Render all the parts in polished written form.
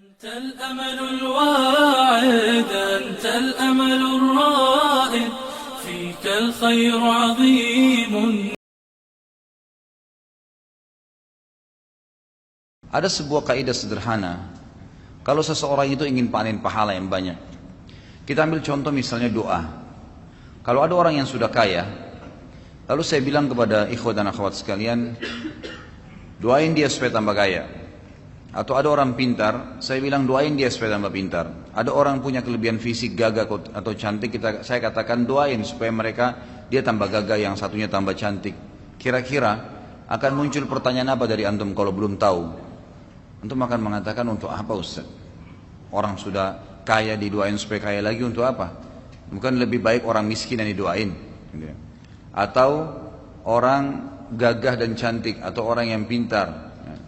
أنت الأمل الواعد أنت الأمل الرائد فيك الخير عظيم. Ada sebuah kaidah sederhana. Kalau seseorang itu ingin panen pahala yang banyak, kita ambil contoh misalnya doa. Kalau ada orang yang sudah kaya, lalu saya bilang kepada ikhwat dan akhwat sekalian, doain dia supaya tambah kaya. Atau ada orang pintar, saya bilang doain dia supaya tambah pintar. Ada orang punya kelebihan fisik, gagah atau cantik, saya katakan doain supaya dia tambah gagah, yang satunya tambah cantik. Kira-kira akan muncul pertanyaan apa dari antum kalau belum tahu? Antum akan mengatakan, untuk apa Ustaz? Orang sudah kaya didoain supaya kaya lagi untuk apa? Bukan lebih baik orang miskin yang didoain? Atau orang gagah dan cantik, atau orang yang pintar,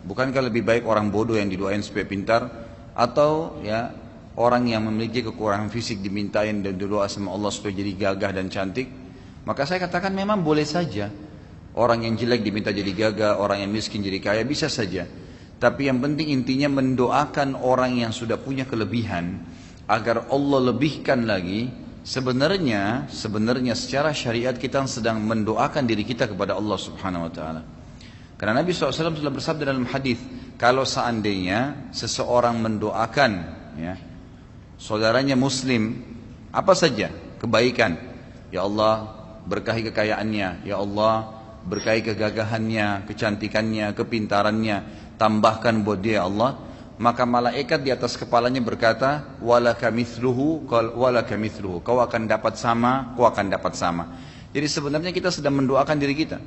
bukankah lebih baik orang bodoh yang didoain supaya pintar? Atau orang yang memiliki kekurangan fisik dimintain dan doa sama Allah supaya jadi gagah dan cantik? Maka saya katakan memang boleh saja orang yang jelek diminta jadi gagah, orang yang miskin jadi kaya, bisa saja. Tapi yang penting intinya mendoakan orang yang sudah punya kelebihan agar Allah lebihkan lagi. Sebenarnya secara syariat kita sedang mendoakan diri kita kepada Allah Subhanahu wa taala. Karena Nabi SAW telah bersabda dalam hadis, kalau seandainya seseorang mendoakan saudaranya muslim apa saja kebaikan, ya Allah berkahi kekayaannya, ya Allah berkahi kegagahannya, kecantikannya, kepintarannya, tambahkan buat dia Allah, maka malaikat di atas kepalanya berkata, walaka mithluhu, kau akan dapat sama, kau akan dapat sama. Jadi sebenarnya kita sedang mendoakan diri kita.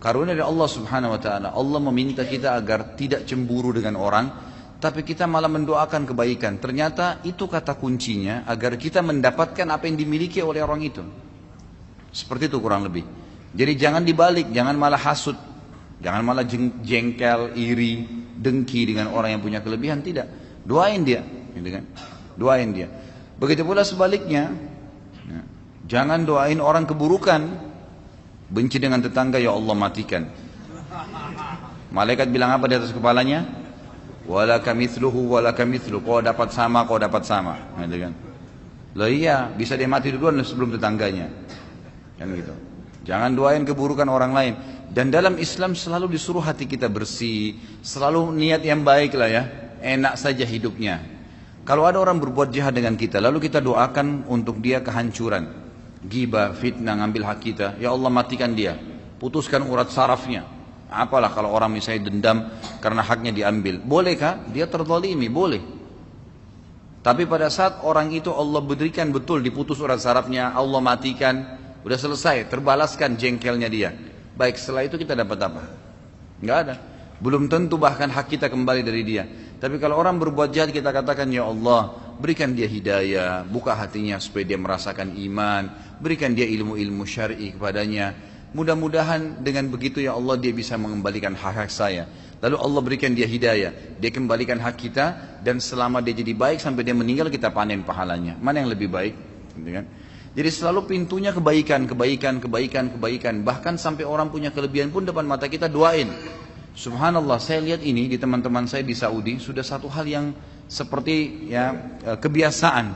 Karunia dari Allah Subhanahu wa taala, Allah meminta kita agar tidak cemburu dengan orang, tapi kita malah mendoakan kebaikan. Ternyata itu kata kuncinya agar kita mendapatkan apa yang dimiliki oleh orang itu. Seperti itu kurang lebih. Jadi jangan dibalik, jangan malah hasud, jangan malah jengkel, iri, dengki dengan orang yang punya kelebihan, tidak. Doain dia, gitu kan? Doain dia. Begitu pula sebaliknya, jangan doain orang keburukan. Benci dengan tetangga, ya Allah matikan. Malaikat bilang apa di atas kepalanya? Walaka mithluhu walaka mithluhu, kau dapat sama, kau dapat sama, gitu kan? Loh iya, bisa dia mati duluan sebelum tetangganya. Kan gitu. Jangan doain keburukan orang lain. Dan dalam Islam selalu disuruh hati kita bersih, selalu niat yang baik lah ya, enak saja hidupnya. Kalau ada orang berbuat jahat dengan kita, lalu kita doakan untuk dia kehancuran, ghibah, fitnah, ngambil hak kita, ya Allah matikan dia, putuskan urat sarafnya. Apalah kalau orang misalnya dendam karena haknya diambil, bolehkah? Dia terzalimi, boleh. Tapi pada saat orang itu Allah berikan betul diputus urat sarafnya, Allah matikan, udah selesai, terbalaskan jengkelnya dia. Baik, setelah itu kita dapat apa? Enggak ada. Belum tentu bahkan hak kita kembali dari dia. Tapi kalau orang berbuat jahat, kita katakan, ya Allah berikan dia hidayah, buka hatinya supaya dia merasakan iman, berikan dia ilmu-ilmu syar'i kepadanya. Mudah-mudahan dengan begitu ya Allah dia bisa mengembalikan hak-hak saya. Lalu Allah berikan dia hidayah, dia kembalikan hak kita, dan selama dia jadi baik sampai dia meninggal kita panen pahalanya. Mana yang lebih baik? Gitu kan? Jadi selalu pintunya kebaikan. Bahkan sampai orang punya kelebihan pun depan mata kita doain. Subhanallah, saya lihat ini di teman-teman saya di Saudi sudah satu hal yang seperti kebiasaan.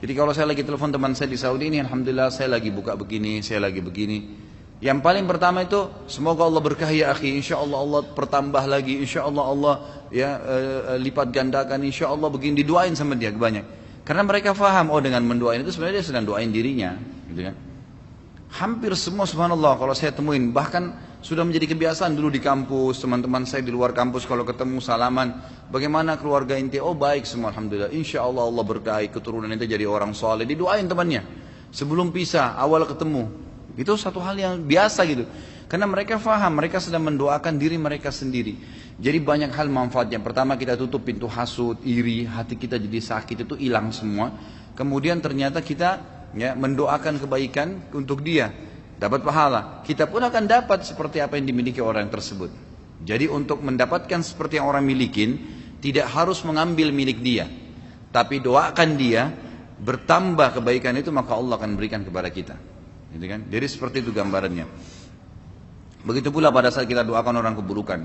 Jadi kalau saya lagi telepon teman saya di Saudi ini, alhamdulillah saya lagi buka begini, saya lagi begini. Yang paling pertama itu, semoga Allah berkahi ya akhi, insya Allah Allah pertambah lagi, insya Allah Allah lipat gandakan, insya Allah begini, didoain sama dia banyak. Karena mereka faham, oh dengan mendoain itu sebenarnya dia sedang doain dirinya, gitu kan. Hampir semua subhanallah kalau saya temuin, bahkan sudah menjadi kebiasaan dulu di kampus, teman-teman saya di luar kampus kalau ketemu salaman, bagaimana keluarga inti? Oh baik semua alhamdulillah, insya Allah Allah berkahi keturunan itu jadi orang soleh, didoain temannya sebelum pisah, awal ketemu. Itu satu hal yang biasa gitu. Karena mereka faham, mereka sedang mendoakan diri mereka sendiri. Jadi banyak hal manfaatnya. Pertama kita tutup pintu hasud, iri, hati kita jadi sakit itu hilang semua. Kemudian ternyata kita mendoakan kebaikan untuk dia, dapat pahala. Kita pun akan dapat seperti apa yang dimiliki orang tersebut. Jadi untuk mendapatkan seperti yang orang milikin, tidak harus mengambil milik dia, tapi doakan dia, bertambah kebaikan itu maka Allah akan berikan kepada kita. Gitu kan? Jadi seperti itu gambarannya. Begitu pula pada saat kita doakan orang keburukan.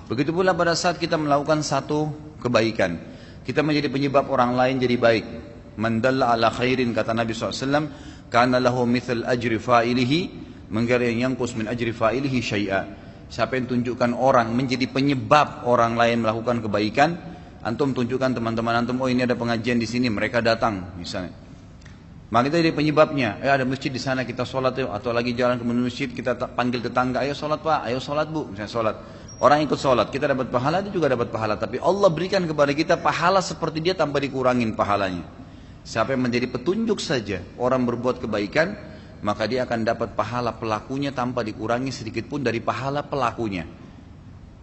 Begitu pula pada saat kita melakukan satu kebaikan. Kita menjadi penyebab orang lain jadi baik. Man dalla ala khairin, kata Nabi SAW, kana lahu mithal ajri fa'ilihi, mengkari yang yanqus min ajri fa'ilihi syai'a. Siapa yang tunjukkan orang menjadi penyebab orang lain melakukan kebaikan, antum tunjukkan teman-teman antum, oh ini ada pengajian di sini, mereka datang misalnya. Maka kita jadi penyebabnya. Ada masjid di sana, kita sholat yuk. Atau lagi jalan ke masjid, kita panggil tetangga, ayo sholat pak, ayo sholat bu, misalnya sholat. Orang ikut sholat, kita dapat pahala, dia juga dapat pahala. Tapi Allah berikan kepada kita pahala seperti dia tanpa dikurangin pahalanya. Siapa yang menjadi petunjuk saja orang berbuat kebaikan, maka dia akan dapat pahala pelakunya tanpa dikurangi sedikit pun dari pahala pelakunya.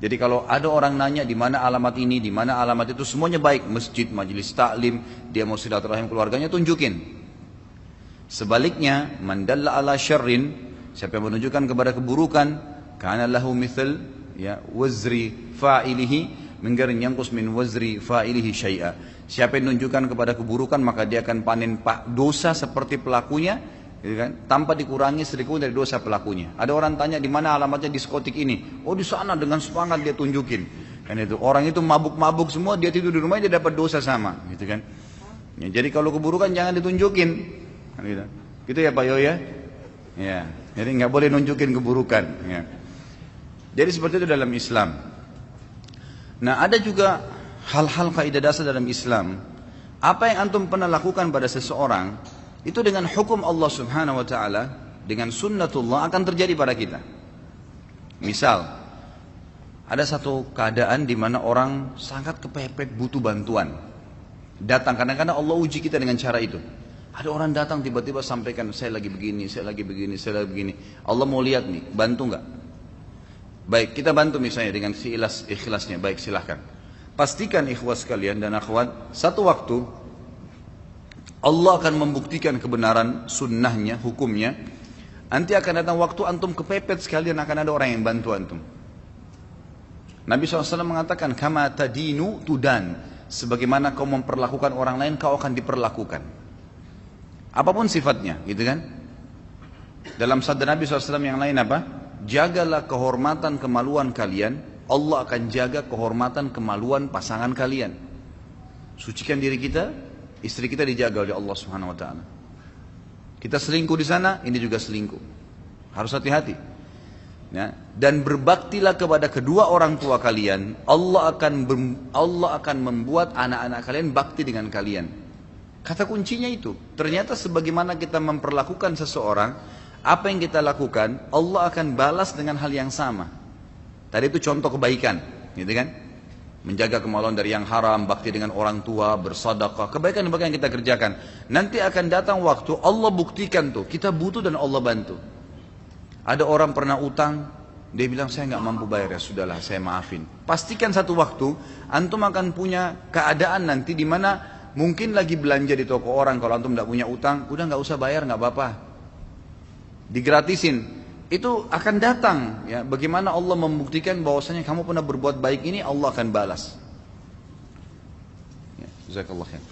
Jadi kalau ada orang nanya di mana alamat ini, di mana alamat itu, semuanya baik, masjid, majelis taklim, dia mau silaturahim keluarganya, tunjukin. Sebaliknya, man dalla ala syarrin, siapa yang menunjukkan kepada keburukan, kana lahu mithal wazri fa'ilihi min ghairi yanqus min wazri fa'ilihi syai'a. Siapa yang menunjukkan kepada keburukan, maka dia akan panen dosa seperti pelakunya, gitu kan? Tanpa dikurangi sedikit pun dari dosa pelakunya. Ada orang tanya di mana alamatnya diskotik ini, oh di sana, dengan semangat dia tunjukin. Kan itu orang itu mabuk-mabuk semua, dia tidur di rumahnya, dia dapat dosa sama, gitu kan? Ya, jadi kalau keburukan jangan ditunjukin, kan gitu. Gitu ya Pak Yoya? Ya, jadi nggak boleh nunjukin keburukan. Ya. Jadi seperti itu dalam Islam. Nah, ada juga hal-hal kaidah dasar dalam Islam. Apa yang antum pernah lakukan pada seseorang, itu dengan hukum Allah Subhanahu wa taala, dengan sunnatullah akan terjadi pada kita. Misal, ada satu keadaan di mana orang sangat kepepet butuh bantuan. Datang, kadang-kadang Allah uji kita dengan cara itu. Ada orang datang tiba-tiba sampaikan, saya lagi begini, saya lagi begini, saya lagi begini. Allah mau lihat nih, bantu nggak? Baik, kita bantu misalnya dengan ikhlasnya, baik silahkan. Pastikan ikhwas kalian dan akhwat, satu waktu Allah akan membuktikan kebenaran sunnahnya, hukumnya. Nanti akan datang waktu antum kepepet sekalian, akan ada orang yang bantu antum. Nabi SAW mengatakan, kama tadinu tudan, sebagaimana kau memperlakukan orang lain, kau akan diperlakukan. Apapun sifatnya, gitu kan? Dalam sabda Nabi SAW yang lain apa? Jagalah kehormatan kemaluan kalian, Allah akan jaga kehormatan kemaluan pasangan kalian. Sucikan diri kita, istri kita dijaga oleh Allah Subhanahu wa taala. Kita selingkuh di sana, ini juga selingkuh. Harus hati-hati. Ya, dan berbaktilah kepada kedua orang tua kalian, Allah akan membuat anak-anak kalian bakti dengan kalian. Kata kuncinya itu. Ternyata sebagaimana kita memperlakukan seseorang, apa yang kita lakukan, Allah akan balas dengan hal yang sama. Tadi itu contoh kebaikan, gitu kan? Menjaga kemaluan dari yang haram, bakti dengan orang tua, bersedekah, kebaikan-kebaikan yang kita kerjakan. Nanti akan datang waktu Allah buktikan tuh, kita butuh dan Allah bantu. Ada orang pernah utang, dia bilang saya nggak mampu bayar, ya sudahlah saya maafin. Pastikan satu waktu antum akan punya keadaan nanti di mana mungkin lagi belanja di toko orang, kalau antum nggak punya utang, udah nggak usah bayar, nggak apa-apa. Digratisin, itu akan datang ya. Bagaimana Allah membuktikan bahwasanya kamu pernah berbuat baik ini, Allah akan balas ya, jazakallah khair.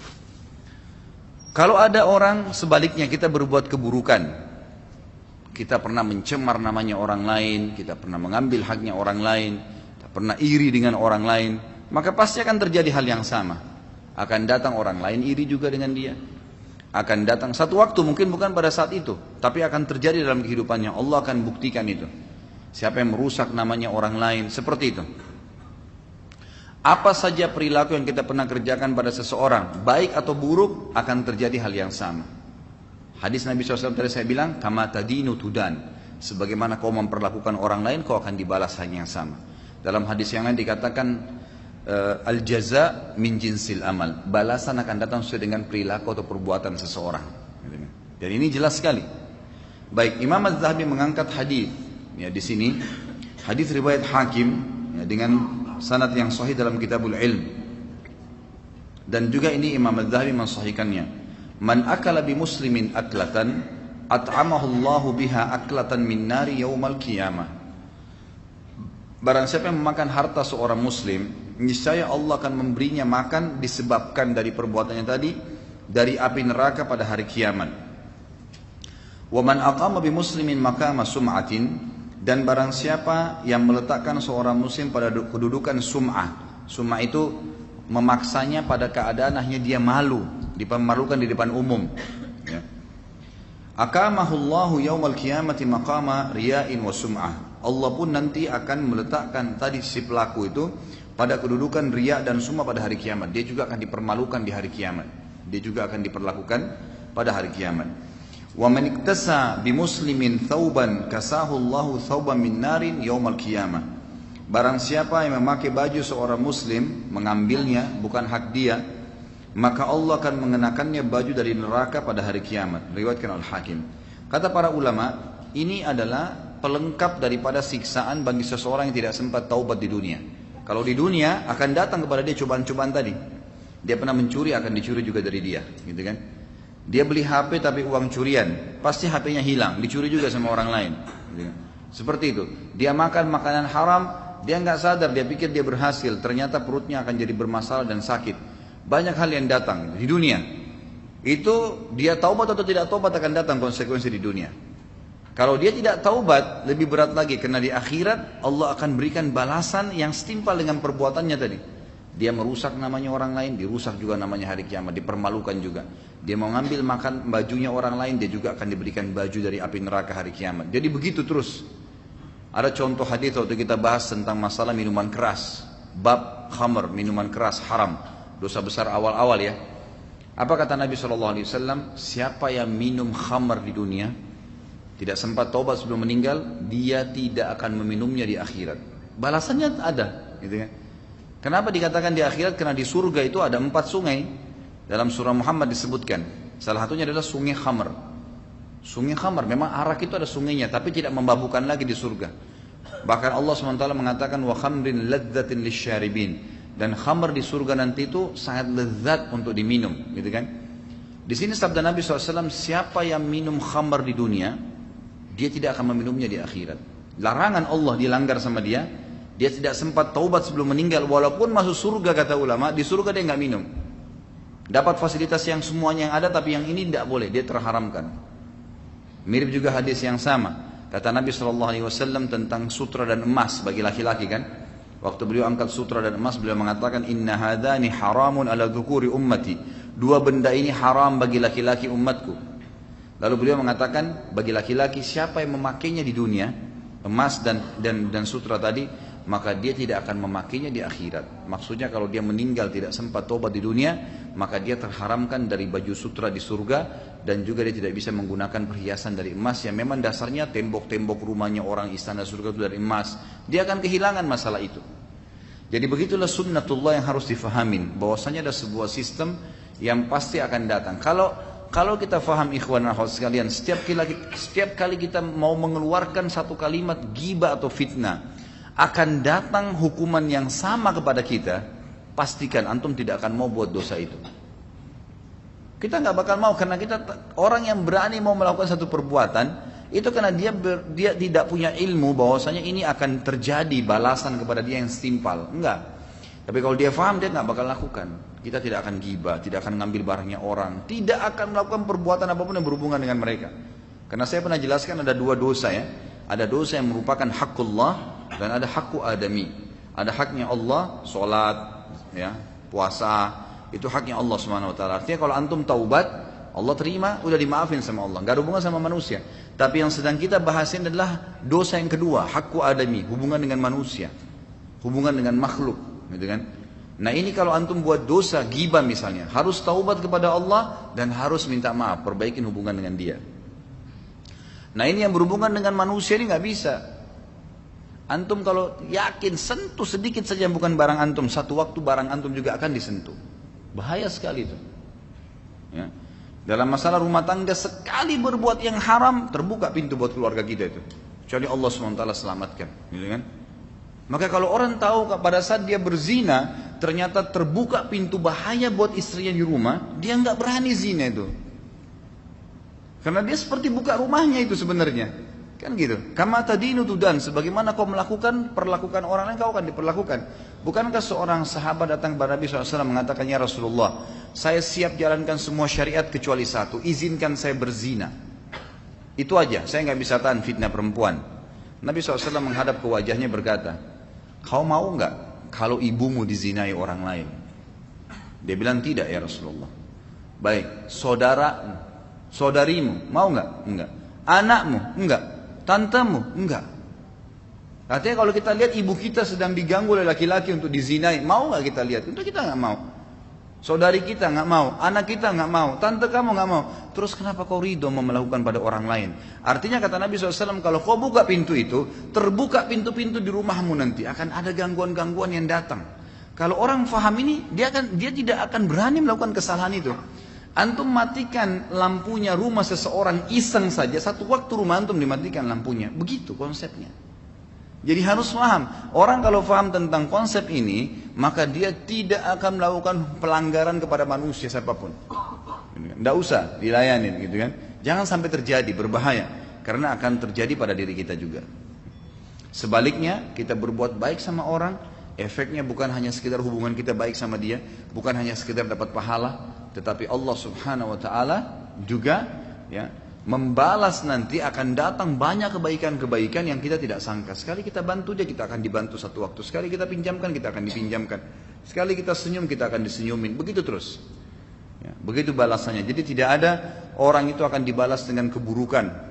Kalau ada orang sebaliknya, kita berbuat keburukan, kita pernah mencemar namanya orang lain, kita pernah mengambil haknya orang lain, kita pernah iri dengan orang lain, maka pasti akan terjadi hal yang sama. Akan datang orang lain iri juga dengan dia. Akan datang satu waktu, mungkin bukan pada saat itu, tapi akan terjadi dalam kehidupannya. Allah akan buktikan itu. Siapa yang merusak namanya orang lain, seperti itu. Apa saja perilaku yang kita pernah kerjakan pada seseorang, baik atau buruk, akan terjadi hal yang sama. Hadis Nabi SAW tadi saya bilang, kama tadinu tudan, sebagaimana kau memperlakukan orang lain, kau akan dibalas hal yang sama. Dalam hadis yang lain dikatakan, al-jaza min jinsil amal, balasan akan datang sesuai dengan perilaku atau perbuatan seseorang. Dan ini jelas sekali. Baik, Imam Az-Zahabi mengangkat hadis ya di sini, hadis riwayat Hakim ya, dengan sanad yang sahih dalam Kitabul Ilm. Dan juga ini Imam Az-Zahabi mensahihkannya. Man akala bi muslimin aklatan at'amahu Allahu biha aklatan min nari yaumal qiyamah. Barang siapa yang memakan harta seorang muslim, niscaya Allah akan memberinya makan disebabkan dari perbuatannya tadi dari api neraka pada hari kiamat. Wa man aqama bi muslimin maqama sum'atin, dan barang siapa yang meletakkan seorang muslim pada kedudukan sum'ah. Sum'ah itu memaksanya pada keadaan hanya dia malu, dipermalukan di depan umum. Ya. Akamahullahu yaumal qiyamati maqama riya'in wa sum'ah. Allah pun nanti akan meletakkan tadi si pelaku itu pada kedudukan riya dan sum'ah pada hari kiamat. Dia juga akan dipermalukan di hari kiamat. Dia juga akan diperlakukan pada hari kiamat. Wa man iktasa bi muslimin thawban kasahu Allahu thawban min narin yaumal qiyamah. Barang siapa yang memakai baju seorang muslim, mengambilnya bukan hak dia, maka Allah akan mengenakannya baju dari neraka pada hari kiamat. Riwayatkan Al-Hakim. Kata para ulama, ini adalah pelengkap daripada siksaan bagi seseorang yang tidak sempat taubat di dunia. Kalau di dunia akan datang kepada dia cobaan-cobaan tadi. Dia pernah mencuri, akan dicuri juga dari dia, gitu kan? Dia beli HP tapi uang curian, pasti HP-nya hilang, dicuri juga sama orang lain. Gitu kan? Seperti itu. Dia makan makanan haram, dia nggak sadar, dia pikir dia berhasil, ternyata perutnya akan jadi bermasalah dan sakit. Banyak hal yang datang di dunia. Itu dia taubat atau tidak taubat akan datang konsekuensi di dunia. Kalau dia tidak taubat, lebih berat lagi karena di akhirat Allah akan berikan balasan yang setimpal dengan perbuatannya tadi. Dia merusak namanya orang lain, dirusak juga namanya hari kiamat, dipermalukan juga. Dia mau ngambil makan bajunya orang lain, dia juga akan diberikan baju dari api neraka hari kiamat. Jadi begitu terus. Ada contoh hadis waktu kita bahas tentang masalah minuman keras, bab khamr, minuman keras haram. Dosa besar awal-awal ya. Apa kata Nabi SAW? Siapa yang minum khamr di dunia, tidak sempat taubat sebelum meninggal, dia tidak akan meminumnya di akhirat. Balasannya ada, gitu kan? Kenapa dikatakan di akhirat? Karena di surga itu ada 4 sungai. Dalam surah Muhammad disebutkan. Salah satunya adalah sungai khamr. Sungai khamr, memang arak itu ada sungainya, tapi tidak memabukkan lagi di surga. Bahkan Allah SWT mengatakan wa khamrin ladzatin lisyaribin. Dan khamr di surga nanti itu sangat lezat untuk diminum, gitu kan? Di sini sabda Nabi SAW, siapa yang minum khamr di dunia, dia tidak akan meminumnya di akhirat. Larangan Allah dilanggar sama dia, dia tidak sempat taubat sebelum meninggal, walaupun masuk surga kata ulama, di surga dia nggak minum. Dapat fasilitas yang semuanya yang ada, tapi yang ini tidak boleh, dia terharamkan. Mirip juga hadis yang sama, kata Nabi SAW tentang sutra dan emas bagi laki-laki kan. Waktu beliau angkat sutra dan emas, beliau mengatakan inna hadani haramun ala dzukuri ummati. 2 benda ini haram bagi laki-laki umatku. Lalu beliau mengatakan bagi laki-laki siapa yang memakainya di dunia, emas dan sutra tadi, maka dia tidak akan memakainya di akhirat. Maksudnya kalau dia meninggal tidak sempat tobat di dunia, maka dia terharamkan dari baju sutra di surga, dan juga dia tidak bisa menggunakan perhiasan dari emas yang memang dasarnya tembok-tembok rumahnya orang istana surga itu dari emas. Dia akan kehilangan masalah itu. Jadi begitulah sunnatullah yang harus difahamin, bahwasanya ada sebuah sistem yang pasti akan datang. Kalau kita faham ikhwan dan akhwat sekalian, setiap kali kita mau mengeluarkan satu kalimat ghibah atau fitnah, akan datang hukuman yang sama kepada kita. Pastikan antum tidak akan mau buat dosa itu. Kita nggak bakal mau, karena kita orang yang berani mau melakukan satu perbuatan itu karena dia tidak punya ilmu bahwasanya ini akan terjadi balasan kepada dia yang setimpal. Enggak. Tapi kalau dia faham, dia nggak bakal lakukan. Kita tidak akan ghibah, tidak akan ngambil barangnya orang, tidak akan melakukan perbuatan apapun yang berhubungan dengan mereka. Karena saya pernah jelaskan ada 2 dosa ya. Ada dosa yang merupakan hakullah dan ada hakku adami. Ada haknya Allah, sholat, ya, puasa, itu haknya Allah SWT. Artinya kalau antum taubat, Allah terima, udah dimaafin sama Allah, gak ada hubungan sama manusia. Tapi yang sedang kita bahasin adalah dosa yang kedua, hakku adami, hubungan dengan manusia, hubungan dengan makhluk, gitu kan? Nah ini kalau antum buat dosa ghibah misalnya, harus taubat kepada Allah dan harus minta maaf, perbaikin hubungan dengan dia. Nah ini yang berhubungan dengan manusia ini nggak bisa. Antum kalau yakin sentuh sedikit saja yang bukan barang antum, satu waktu barang antum juga akan disentuh. Bahaya sekali itu. Ya. Dalam masalah rumah tangga, sekali berbuat yang haram, terbuka pintu buat keluarga kita itu. Kecuali Allah SWT selamatkan, gitu kan? Maka kalau orang tahu pada saat dia berzina, ternyata terbuka pintu bahaya buat istrinya di rumah, dia nggak berani zina itu. Karena dia seperti buka rumahnya itu sebenarnya. Kan gitu. Kama tadinu tudan, sebagaimana kau melakukan, perlakukan orang lain, kau akan diperlakukan. Bukankah seorang sahabat datang kepada Nabi SAW mengatakan, ya Rasulullah, saya siap jalankan semua syariat kecuali satu, izinkan saya berzina. Itu aja, saya nggak bisa tahan fitnah perempuan. Nabi SAW menghadap ke wajahnya berkata, kau mau nggak kalau ibumu dizinai orang lain? Dia bilang tidak ya Rasulullah. Baik, saudaramu, saudarimu, mau nggak? Enggak. Anakmu? Enggak. Tantemu? Enggak. Artinya kalau kita lihat ibu kita sedang diganggu oleh laki-laki untuk dizinai, mau nggak kita lihat? Itu kita nggak mau. Saudari kita nggak mau, anak kita nggak mau, tante kamu nggak mau. Terus kenapa kau ridho mau melakukan pada orang lain? Artinya kata Nabi SAW, kalau kau buka pintu itu, terbuka pintu-pintu di rumahmu nanti akan ada gangguan-gangguan yang datang. Kalau orang faham ini, dia tidak akan berani melakukan kesalahan itu. Antum matikan lampunya rumah seseorang iseng saja, satu waktu rumah antum dimatikan lampunya. Begitu konsepnya. Jadi harus paham, orang kalau paham tentang konsep ini, maka dia tidak akan melakukan pelanggaran kepada manusia siapapun. Tidak usah dilayanin gitu kan. Jangan sampai terjadi, berbahaya. Karena akan terjadi pada diri kita juga. Sebaliknya, kita berbuat baik sama orang, efeknya bukan hanya sekedar hubungan kita baik sama dia, bukan hanya sekedar dapat pahala, tetapi Allah Subhanahu wa taala juga ya membalas, nanti akan datang banyak kebaikan-kebaikan yang kita tidak sangka. Sekali kita bantu dia, kita akan dibantu satu waktu. Sekali kita pinjamkan, kita akan dipinjamkan. Sekali kita senyum, kita akan disenyumin. Begitu terus. Ya, begitu balasannya. Jadi tidak ada orang itu akan dibalas dengan keburukan.